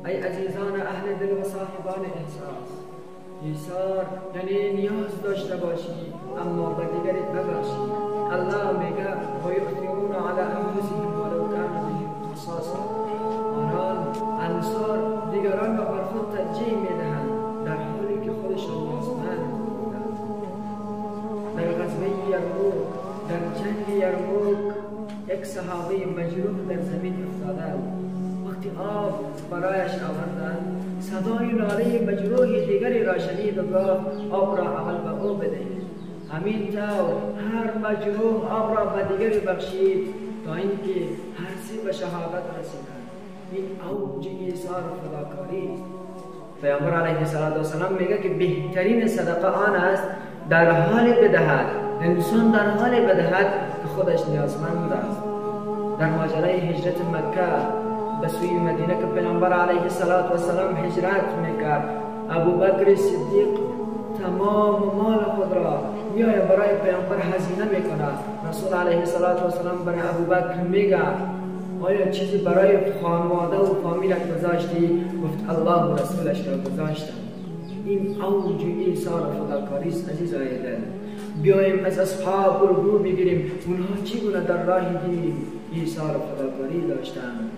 ای عزیزان اهل دل و صاحبان احساس، ایثار یعنی نیاز داشته باشی اما به دیگری ببخشی. الله میگه و یؤثرون علی انفسهم ولو کان بهم خصاصه. آنان انصار دیگران را بر خود ترجیح میدهند در حالی که خودشان نیازمند بودند. در غزوه یرموک، در جنگ یرموک، یک صحابی مجروح در زمین افتاده وقتی آب برایش آوردند صدای ناله مجروح دیگری را شنید و گفت آب را اول به او بدهید. همین طور هر مجروح آب را به دیگری بخشید تا اینکه هر سه به شهادت رسیدند. این اوج ایثار و فداکاری است. پیامبر علیه السلام میگه که بهترین صدقه آن است در حال بدهد، انسان در حال بدهد که خودش نیازمند است. در ماجرای هجرت مکه به سوی مدینه که پیامبر علیه السلام هجرت میکرد، ابوبکر صدیق تمام مال خود را میآید برای پیامبر هزینه میکند. رسول علیه السلام برای ابوبکر میگه آیا چیزی برای خانواده و فامیلت گذاشتی؟ گفت الله و رسولش را گذاشتم. این اوج ایثار و فداکاری است. عزیزان دل، بیاییم از اصحاب الگو بگیریم اونها چگونه در راه دین ایثار و فداکاری داشتند.